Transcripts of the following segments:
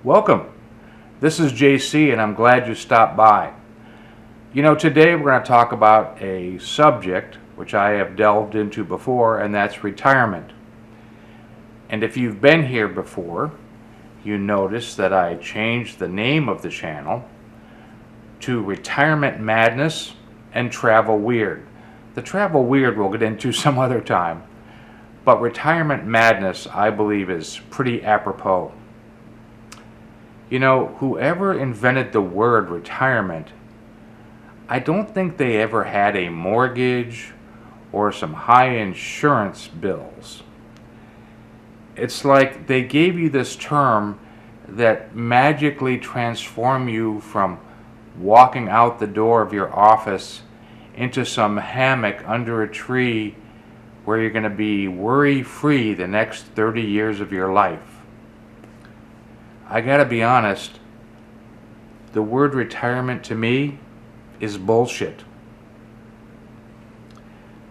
Welcome. This is JC, and I'm glad you stopped by. Today we're going to talk about a subject which I have delved into before, and that's retirement. And if you've been here before, you notice that I changed the name of the channel to Retirement Madness and Travel Weird. The Travel Weird we'll get into some other time, but Retirement Madness, I believe, is pretty apropos. Whoever invented the word retirement, I don't think they ever had a mortgage or some high insurance bills. It's like they gave you this term that magically transformed you from walking out the door of your office into some hammock under a tree where you're going to be worry-free the next 30 years of your life. I gotta be honest, the word retirement to me is bullshit.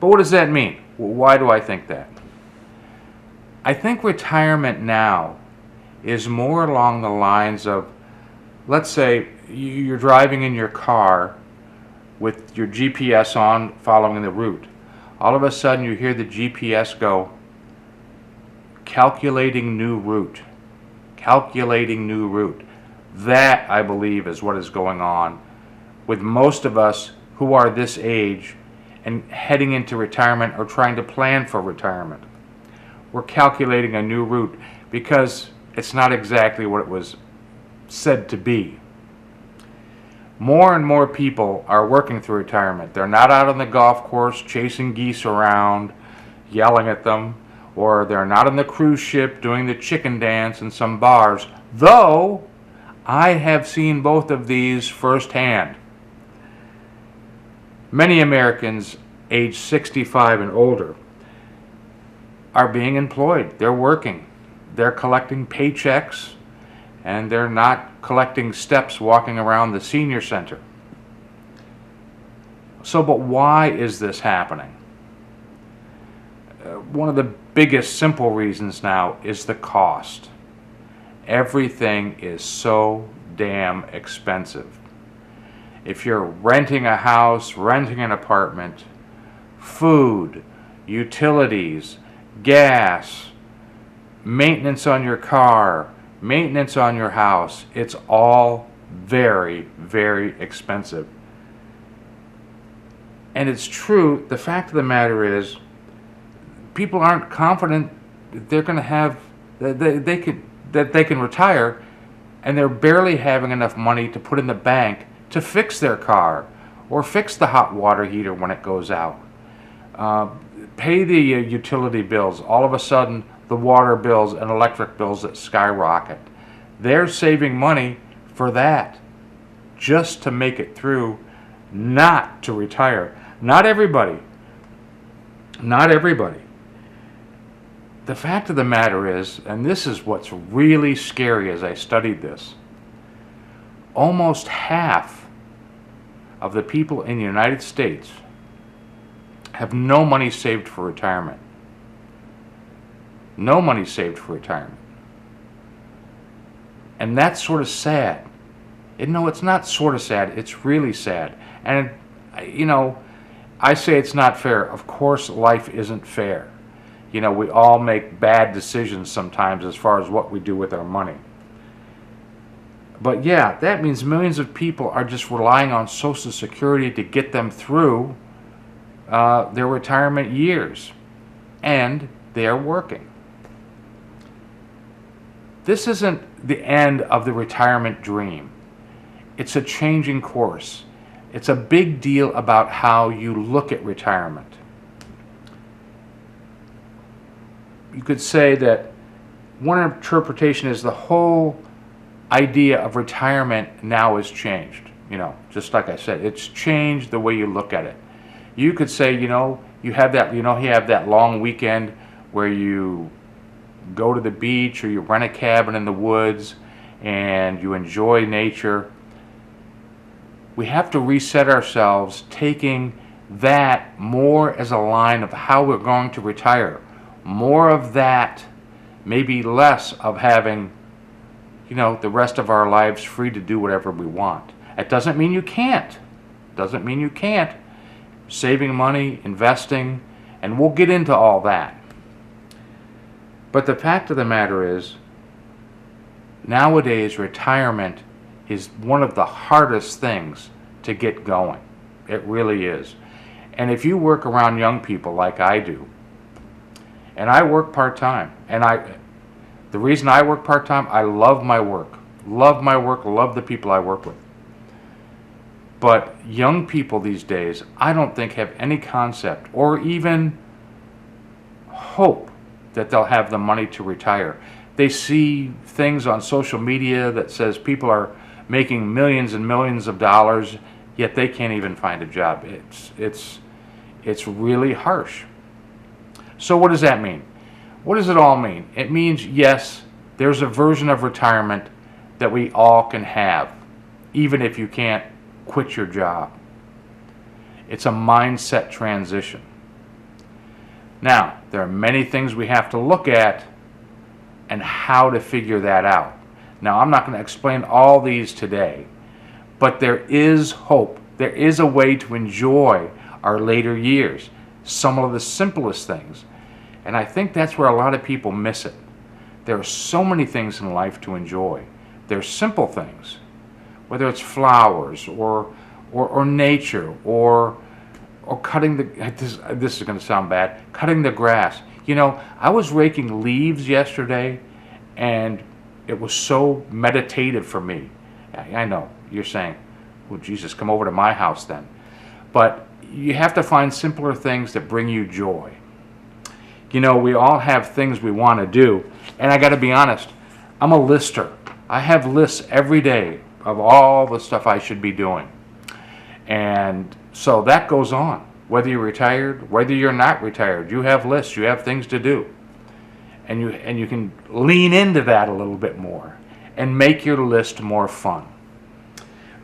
But what does that mean? Why do I think that? I think retirement now is more along the lines of, let's say you're driving in your car with your GPS on, following the route. All of a sudden you hear the GPS go, calculating new route. Calculating new route. That, I believe, is what is going on with most of us who are this age and heading into retirement or trying to plan for retirement. We're calculating a new route because it's not exactly what it was said to be. More and more people are working through retirement. They're not out on the golf course chasing geese around, yelling at them, or they're not on the cruise ship doing the chicken dance in some bars, though I have seen both of these firsthand. Many Americans age 65 and older are being employed. They're working. They're collecting paychecks, and they're not collecting steps walking around the senior center. But why is this happening? One of the biggest simple reasons now is the cost. Everything is so damn expensive. If you're renting a house, renting an apartment, food, utilities, gas, maintenance on your car, maintenance on your house, it's all very, very expensive. And it's true, the fact of the matter is, people aren't confident that they're going to have, that they can retire, and they're barely having enough money to put in the bank to fix their car or fix the hot water heater when it goes out. Pay the utility bills. All of a sudden, the water bills and electric bills that skyrocket. They're saving money for that, just to make it through, not to retire. Not everybody. Not everybody. The fact of the matter is, and this is what's really scary as I studied this, almost half of the people in the United States have no money saved for retirement. No money saved for retirement. And that's sort of sad. And no, it's not sort of sad, it's really sad. And, I say it's not fair. Of course, life isn't fair. We all make bad decisions sometimes as far as what we do with our money. But yeah, that means millions of people are just relying on Social Security to get them through their retirement years. And they are working. This isn't the end of the retirement dream. It's a changing course. It's a big deal about how you look at retirement. You could say that one interpretation is the whole idea of retirement now has changed. Just like I said, it's changed the way you look at it. You could say, you have that long weekend where you go to the beach or you rent a cabin in the woods and you enjoy nature. We have to reset ourselves, taking that more as a line of how we're going to retire. More of that, maybe less of having, the rest of our lives free to do whatever we want. It doesn't mean you can't. Doesn't mean you can't. Saving money, investing, and we'll get into all that. But the fact of the matter is, nowadays retirement is one of the hardest things to get going. It really is. And if you work around young people like I do, and I work part-time, and the reason I work part-time, I love my work. Love my work, love the people I work with. But young people these days, I don't think have any concept or even hope that they'll have the money to retire. They see things on social media that says people are making millions and millions of dollars, yet they can't even find a job. It's really harsh. So what does that mean? What does it all mean? It means, yes, there's a version of retirement that we all can have, even if you can't quit your job. It's a mindset transition. Now, there are many things we have to look at and how to figure that out. Now, I'm not going to explain all these today, but there is hope. There is a way to enjoy our later years, some of the simplest things. And I think that's where a lot of people miss it. There are so many things in life to enjoy. There's simple things, whether it's flowers or nature or cutting the, this is going to sound bad, cutting the grass. I was raking leaves yesterday, and it was so meditative for me. I know, you're saying, well, Jesus, come over to my house then. But you have to find simpler things that bring you joy. We all have things we want to do, and I got to be honest, I'm a lister. I have lists every day of all the stuff I should be doing. And so that goes on. Whether you're retired, whether you're not retired, you have lists, you have things to do. And you can lean into that a little bit more and make your list more fun.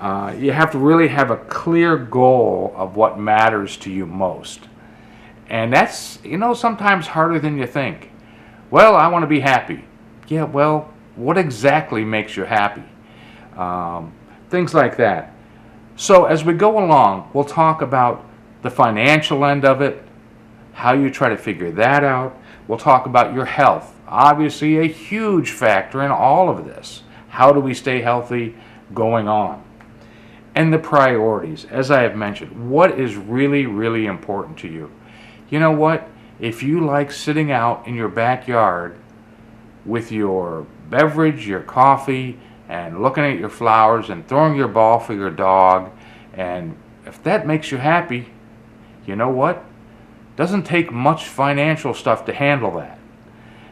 You have to really have a clear goal of what matters to you most. And that's, sometimes harder than you think. Well, I want to be happy. Yeah, well, what exactly makes you happy? Things like that. So as we go along, we'll talk about the financial end of it, how you try to figure that out. We'll talk about your health. Obviously, a huge factor in all of this. How do we stay healthy going on? And the priorities, as I have mentioned, what is really, really important to you? You know what? If you like sitting out in your backyard with your beverage, your coffee, and looking at your flowers and throwing your ball for your dog, and if that makes you happy, you know what? Doesn't take much financial stuff to handle that.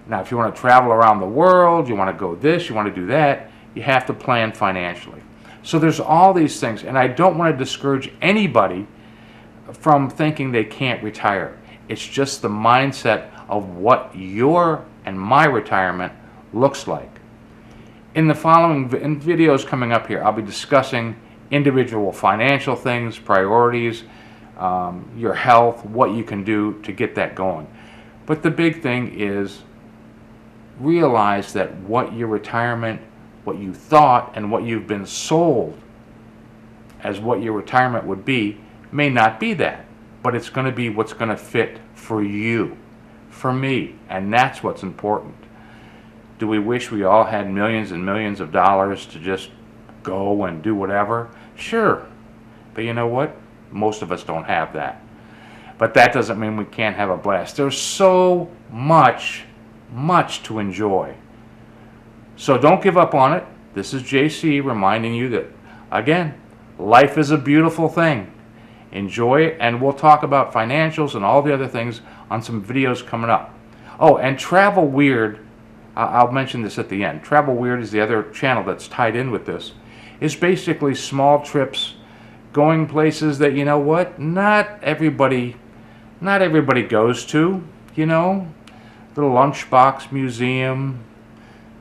Now, if you want to travel around the world, you want to go this, you want to do that, you have to plan financially. So there's all these things, and I don't want to discourage anybody from thinking they can't retire. It's just the mindset of what your and my retirement looks like. In the following videos coming up here, I'll be discussing individual financial things, priorities, your health, what you can do to get that going. But the big thing is realize that what your retirement, what you thought and what you've been sold as what your retirement would be may not be that, but it's going to be what's going to fit for you, for me, and that's what's important. Do we wish we all had millions and millions of dollars to just go and do whatever? Sure, but you know what? Most of us don't have that. But that doesn't mean we can't have a blast. There's so much to enjoy. So don't give up on it. This is JC reminding you that, again, life is a beautiful thing. Enjoy it, and we'll talk about financials and all the other things on some videos coming up. Oh, and Travel Weird, I'll mention this at the end. Travel Weird is the other channel that's tied in with this. It's basically small trips, going places that, you know what, not everybody goes to, The Lunchbox Museum,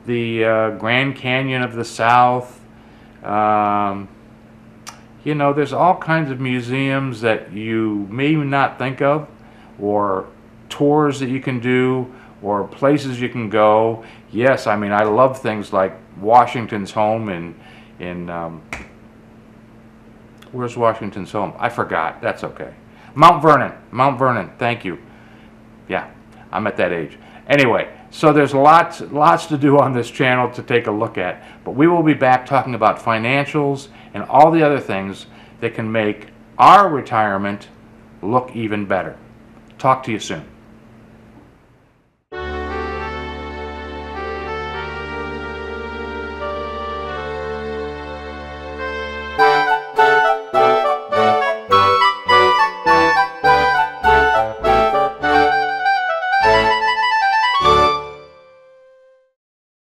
the Grand Canyon of the South. There's all kinds of museums that you may not think of, or tours that you can do, or places you can go. Yes, I mean, I love things like Washington's home in where's Washington's home? I forgot. That's okay. Mount Vernon. Mount Vernon. Thank you. Yeah, I'm at that age. Anyway, so there's lots to do on this channel to take a look at. But we will be back talking about financials and all the other things that can make our retirement look even better. Talk to you soon.